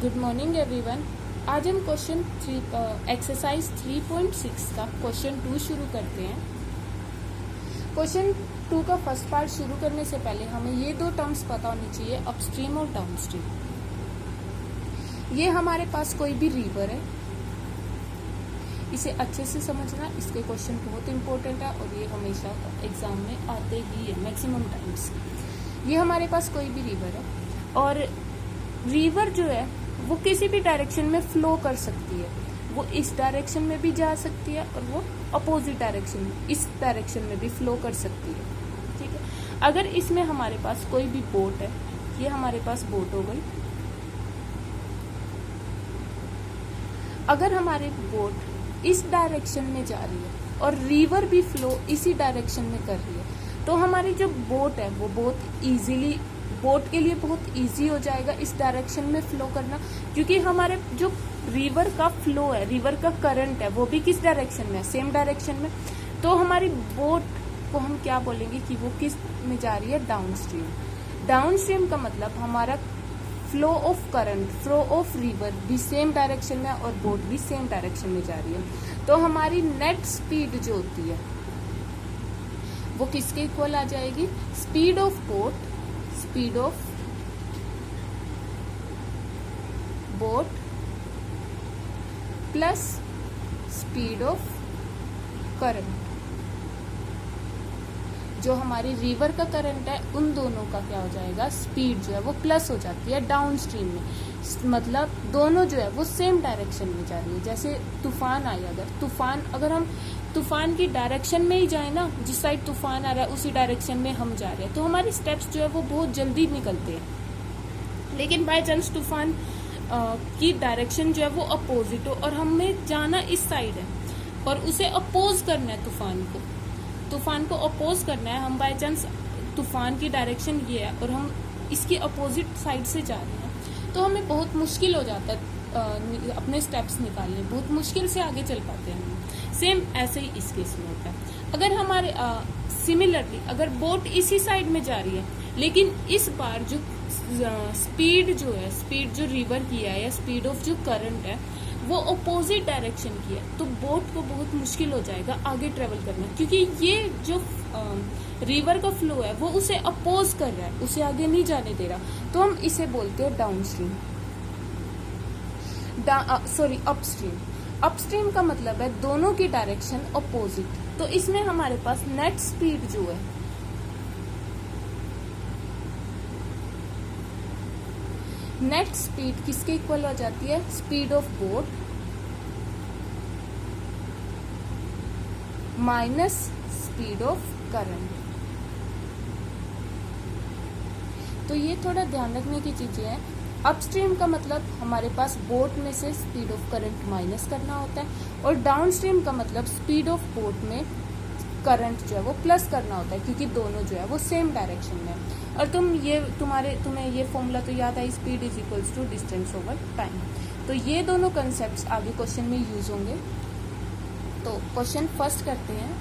Good morning everyone. आज हम question 3 exercise 3.6 का क्वेश्चन 2 शुरू करते हैं। क्वेश्चन 2 का फर्स्ट पार्ट शुरू करने से पहले हमें ये दो टर्म्स पता होनी चाहिए, अपस्ट्रीम और डाउनस्ट्रीम। ये हमारे पास कोई भी रिवर है, इसे अच्छे से समझना, इसके क्वेश्चन बहुत इंपॉर्टेंट है और ये हमेशा एग्जाम में आते ही है मैक्सिमम टाइम्स। ये हमारे पास कोई भी रिवर है और रिवर जो है वो किसी भी डायरेक्शन में फ्लो कर सकती है। वो इस डायरेक्शन में भी जा सकती है और वो अपोजिट डायरेक्शन में, इस डायरेक्शन में भी फ्लो कर सकती है। ठीक है, अगर इसमें हमारे पास कोई भी बोट है, ये हमारे पास बोट हो गई। अगर हमारी बोट इस डायरेक्शन में जा रही है और रिवर भी फ्लो इसी डायरेक्शन में कर रही है, तो हमारी जो बोट है वो बहुत इजीली, बोट के लिए बहुत इजी हो जाएगा इस डायरेक्शन में फ्लो करना, क्योंकि हमारे जो रिवर का फ्लो है, रिवर का करंट है, वो भी किस डायरेक्शन में है, सेम डायरेक्शन में। तो हमारी बोट को हम क्या बोलेंगे कि वो किस में जा रही है, डाउन स्ट्रीम। डाउन स्ट्रीम का मतलब हमारा flow of current, flow of river भी सेम डायरेक्शन में और बोट भी सेम डायरेक्शन में जा रही है। तो हमारी नेट स्पीड जो होती है वो किसके इक्वल आ जाएगी, speed of boat, speed of boat plus speed of current. जो हमारी रिवर का करंट है उन दोनों का क्या हो जाएगा, स्पीड जो है वो प्लस हो जाती है डाउन स्ट्रीम में। मतलब दोनों जो है वो सेम डायरेक्शन में जा रही है। जैसे तूफान आए, अगर हम तूफान की डायरेक्शन में ही जाए ना, जिस साइड तूफान आ रहा है उसी डायरेक्शन में हम जा रहे हैं, तो हमारी स्टेप्स जो है वो बहुत जल्दी निकलते हैं। लेकिन बाय चांस तूफान की डायरेक्शन जो है वो अपोजिट हो और हमें जाना इस साइड है और उसे अपोज करना है, तूफान को अपोज करना है, हम बाय चांस तूफान की डायरेक्शन ये है और हम इसकी अपोजिट साइड से जा रहे हैं, तो हमें बहुत मुश्किल हो जाता है अपने स्टेप्स निकालने, बहुत मुश्किल से आगे चल पाते हैं। सेम ऐसे ही इस केस में होता है। अगर हमारे सिमिलरली अगर बोट इसी साइड में जा रही है, लेकिन इस बार जो स्पीड जो रिवर की है या स्पीड ऑफ जो करंट है वो अपोजिट डायरेक्शन की है, तो बोट को बहुत मुश्किल हो जाएगा आगे ट्रेवल करना, क्योंकि ये जो रिवर का फ्लो है वो उसे अपोज कर रहा है, उसे आगे नहीं जाने दे रहा। तो हम इसे बोलते हैं डाउन स्ट्रीम, अपस्ट्रीम। अपस्ट्रीम का मतलब है दोनों की डायरेक्शन अपोजिट। तो इसमें हमारे पास नेट स्पीड जो है, नेट स्पीड किसके इक्वल हो जाती है, speed of boat minus speed of current. तो ये थोड़ा ध्यान रखने की चीजें हैं। अपस्ट्रीम का मतलब हमारे पास बोट में से स्पीड ऑफ करंट माइनस करना होता है और डाउनस्ट्रीम का मतलब स्पीड ऑफ बोट में करंट जो है वो प्लस करना होता है, क्योंकि दोनों जो है वो सेम डायरेक्शन में है। और तुम्हें ये फॉर्मूला तो याद है, speed is equals to distance over time. तो ये दोनों कंसेप्ट आगे क्वेश्चन में यूज होंगे। तो क्वेश्चन फर्स्ट करते हैं।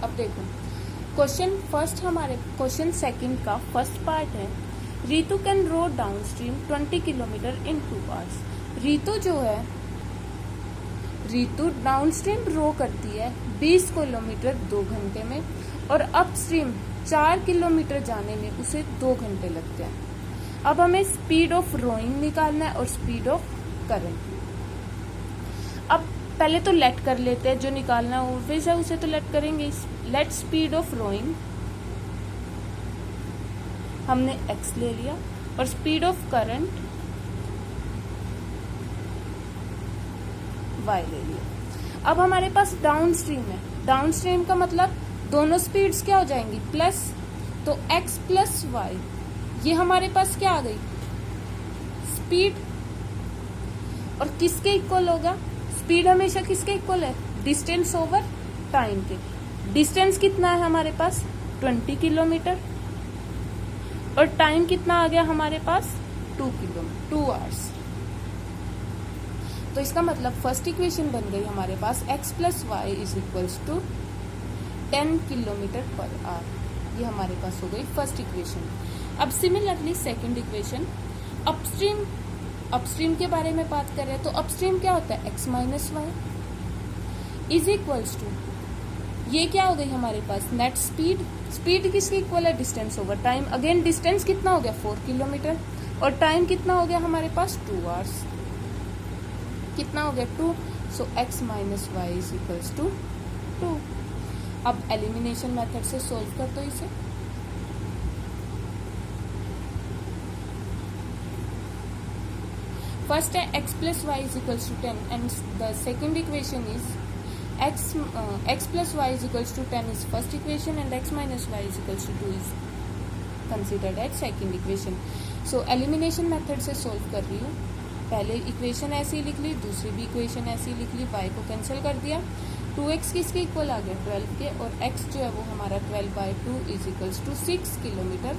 अब देखो क्वेश्चन सेकंड का फर्स्ट पार्ट है, Ritu can row down stream 20 kilometre in 2 hours. Ritu down stream row करती है 20 किलोमीटर 2 घंटे में और अप स्ट्रीम 4 किलोमीटर जाने में उसे 2 घंटे लगते हैं। अब हमें स्पीड ऑफ रोइंग निकालना है और स्पीड ऑफ करंट। अब पहले तो लेट कर लेते हैं, जो निकालना है वैसे उसे तो लेट करेंगे। लेट स्पीड ऑफ रोइंग हमने x ले लिया और स्पीड ऑफ करंट y ले लिया। अब हमारे पास डाउन स्ट्रीम है, डाउन स्ट्रीम का मतलब दोनों स्पीड्स क्या हो जाएंगी, प्लस। तो x प्लस y, ये हमारे पास क्या आ गई, स्पीड। और किसके इक्वल होगा, स्पीड हमेशा किसके इक्वल है, डिस्टेंस ओवर टाइम के। डिस्टेंस कितना है हमारे पास, 20 किलोमीटर और टाइम कितना आ गया हमारे पास, 2 आवर्स। तो इसका मतलब फर्स्ट इक्वेशन बन गई हमारे पास x plus y is equals to 10 kilometre per hour. ये हमारे पास हो गई फर्स्ट इक्वेशन। अब similarly second equation, upstream upstream के बारे में बात कर रहे हैं, तो अपस्ट्रीम क्या होता है, x minus y is equals to, ये क्या हो गई हमारे पास नेट स्पीड। स्पीड किसकी इक्वल है, distance over time. Again distance कितना हो गया 4 किलोमीटर और टाइम कितना हो गया हमारे पास 2 आवर्स, कितना हो गया 2। So x minus y is equals to 2। अब एलिमिनेशन मेथड से सोल्व कर दो इसे। फर्स्ट है x plus y is equals to 10 and the second equation is x plus y is equals to 10 is first equation and x minus y is equals to 2 is considered as second equation. So elimination method से solve कर रही हूँ। पहले equation ऐसे ही लिख ली, दूसरी भी equation ऐसे ही लिख ली, y को कैंसिल कर दिया, 2x किसके इक्वल आ गया 12 के, और x जो है वो हमारा 12/2 is equals to 6 kilometre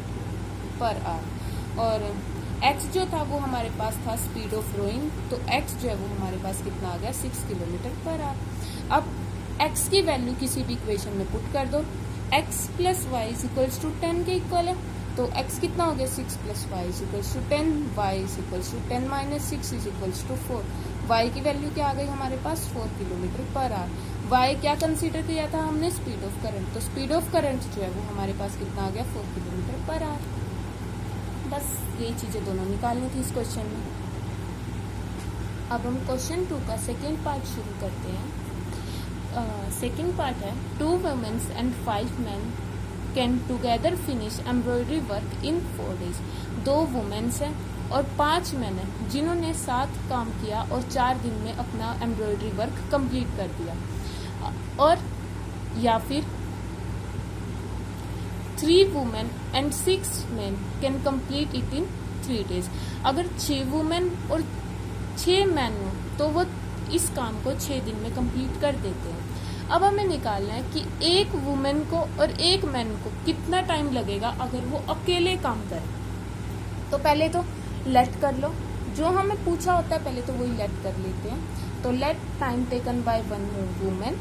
per hour. और x जो था वो हमारे पास था स्पीड ऑफ रोइंग, तो x जो है वो हमारे पास कितना आ गया 6 किलोमीटर पर आवर। अब x की वैल्यू किसी भी इक्वेशन में पुट कर दो, x plus y is equals to 10 के इक्वल है, तो x कितना हो गया 6 plus y is equals to 10, y is equals to 10 minus 6 is equals to 4। y की वैल्यू क्या आ गई हमारे पास 4 किलोमीटर पर आवर। y क्या कंसीडर किया था हमने, स्पीड ऑफ करंट, तो स्पीड ऑफ करंट जो है वो हमारे पास कितना आ गया 4 किलोमीटर पर आवर। बस ये चीज़ें दोनों निकालनी थी इस क्वेश्चन में। अब हम क्वेश्चन 2 का सेकेंड पार्ट शुरू करते हैं। सेकेंड पार्ट है 2 womens and 5 men can together finish embroidery work in 4 days। 2 womens हैं और 5 men हैं जिन्होंने साथ काम किया और 4 दिन में अपना एम्ब्रॉयडरी वर्क कंप्लीट कर दिया। और या फिर 3 women and 6 men can complete it in 3 days। अगर 6 वुमेन और 6 मैन हो तो वो इस काम को 6 दिन में कंप्लीट कर देते हैं। अब हमें निकालना है कि एक वुमेन को और एक मैन को कितना टाइम लगेगा अगर वो अकेले काम करें। तो पहले तो लेट कर लो, जो हमें पूछा होता है पहले तो वही लेट कर लेते हैं। तो let time taken by one women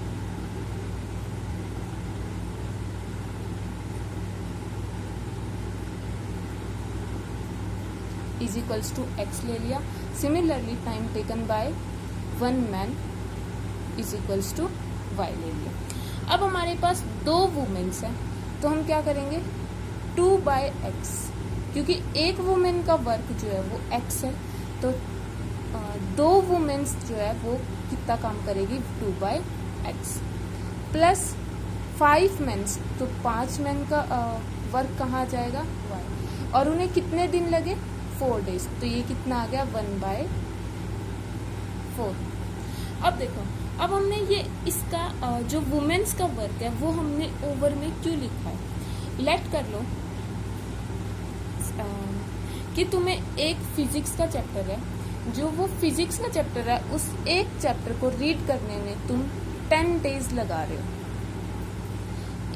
is equals to x ले लिया। Similarly time taken by 1 man is equals to y ले लिया। अब हमारे पास 2 वुमेन्स हैं तो हम क्या करेंगे 2/x, क्योंकि एक वुमेन का वर्क जो है वो x है, तो 2 वुमेन्स जो है वो कितना काम करेगी 2/x प्लस 5 मेंस, तो 5 men का वर्क कहाँ जाएगा y, और उन्हें कितने दिन लगे 4 days, तो ये कितना आ गया 1/4। अब देखो, अब हमने ये इसका जो वुमेन्स का वर्क है वो हमने ओवर में क्यों लिखा है। लेट कर लो कि तुम्हें एक फिजिक्स का चैप्टर है, जो वो फिजिक्स का चैप्टर है उस एक चैप्टर को रीड करने में तुम 10 days लगा रहे हो।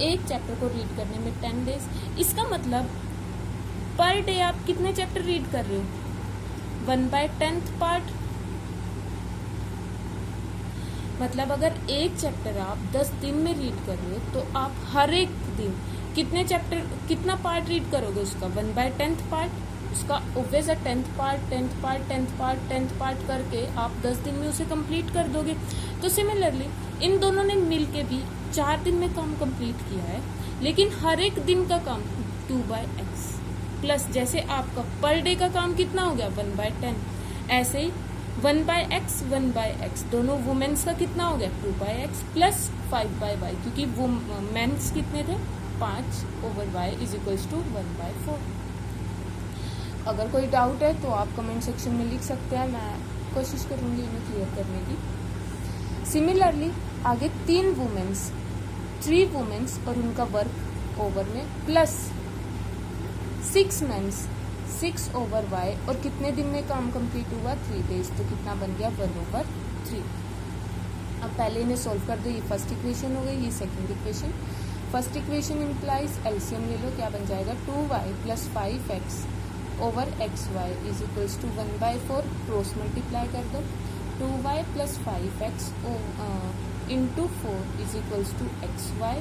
एक चैप्टर को रीड करने में 10 days, इसका मतलब पर डे आप कितने चैप्टर रीड कर रहे हो 1/10 पार्ट। मतलब अगर एक चैप्टर आप 10 दिन में रीड कर रहे हो तो आप हर एक दिन कितने चैप्टर कितना पार्ट रीड करोगे उसका 1/10 पार्ट, उसका ऑब्वियस है 10th पार्ट करके आप 10 दिन में उसे कंप्लीट कर दोगे। तो सिमिलरली इन दोनों ने मिलके भी 4 दिन में काम कंप्लीट किया है, लेकिन हर एक दिन का काम 2/x प्लस जैसे आपका पर डे का काम कितना हो गया 1/10, ऐसे ही 1/x दोनों वुमेन्स का कितना हो गया 2/x प्लस 5/y, क्योंकि वो मेंस कितने थे 5/y इज इक्वल्स टू 1/4। अगर कोई डाउट है तो आप कमेंट सेक्शन में लिख सकते हैं, मैं कोशिश करूंगी इन्हें क्लियर करने की। सिमिलरली आगे 3 वुमेन्स और उनका वर्क ओवर में प्लस 6 मेंस 6/y, और कितने दिन में काम कंप्लीट हुआ 3 days, तो कितना बन गया 1/3। अब पहले इन्हें सोल्व कर दो, ये फर्स्ट इक्वेशन हो गई, ये second equation. First equation implies LCM ले लो, क्या बन जाएगा 2y plus 5x over xy is equals to 1/4, cross multiply कर दो 2y plus 5x into 4 is equals to xy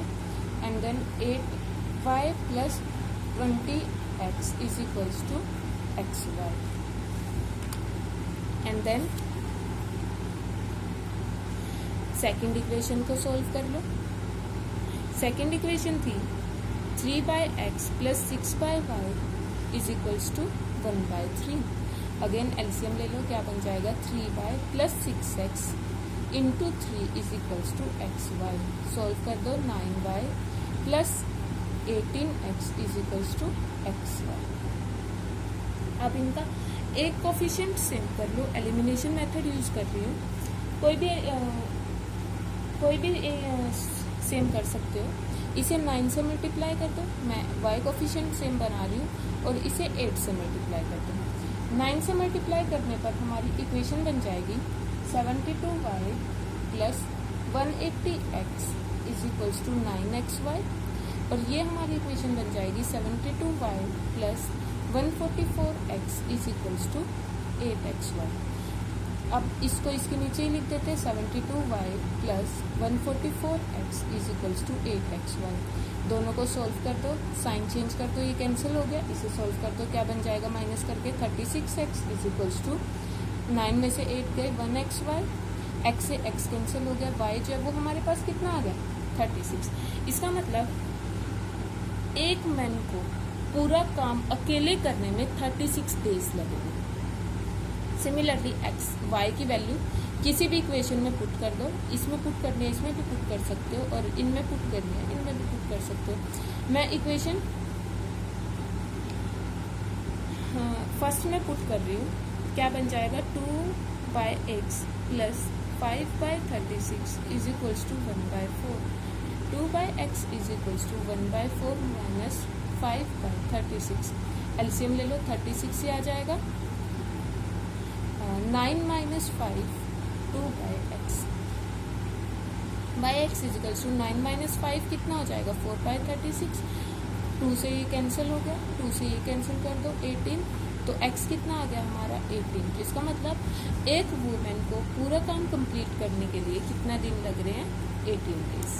and then 8y plus 20x is equals to xy। And then second equation को solve कर लो। Second equation थी 3/x plus 6/y is equals to 1/3। Again LCM ले लो, क्या बन जाएगा 3y plus 6x into 3 is equals to xy। Solve कर दो 9y plus 18x is equals to xy। अब इनका एक कोफिशिएंट सेम कर लो। एलिमिनेशन मेथड यूज कर रही हूँ, कोई भी सेम कर सकते हो। इसे 9 से मल्टीप्लाई कर दो, मैं y कोफिशिएंट सेम बना रही हूँ, और इसे 8 से मल्टीप्लाई कर दो। 9 से मल्टीप्लाई करने पर हमारी इक्वेशन बन जाएगी 72y plus 180x is equals to 9xy, और ये हमारी इक्वेशन बन जाएगी 72y plus 144x is equals to 8xy। अब इसको इसके नीचे ही लिख देते हैं 72y plus 144x is equals to 8xy। दोनों को सॉल्व कर दो, साइन चेंज कर दो, ये कैंसिल हो गया। इसे सॉल्व कर दो, क्या बन जाएगा माइनस करके 36x इज इक्वल्स टू 9 में से 8 गए 1xy, x से x कैंसिल हो गया, y जो है वो हमारे पास कितना आ गया 36। इसका मतलब एक मैन को पूरा काम अकेले करने में 36 डेज लगेंगे। सिमिलरली x y की वैल्यू किसी भी इक्वेशन में पुट कर दो, इसमें पुट करनी है इसमें भी पुट कर सकते हो, और इनमें पुट करनी है इनमें भी पुट कर सकते हो। मैं इक्वेशन फर्स्ट में पुट कर रही हूँ, क्या बन जाएगा 2/x plus 5/36 is equals to 1/4। 2/x is equals to 1/4 minus 5/36। LCM ले लो, 36 से आ जाएगा 9 minus 5 2/x। x is equals to 9 minus 5 कितना हो जाएगा 4/36। 2 से ये कैंसिल हो गया, 2 से ये कैंसिल कर दो 18, तो x कितना आ गया हमारा 18। इसका मतलब एक वुमेन को पूरा काम कंप्लीट करने के लिए कितना दिन लग रहे हैं 18 डेज।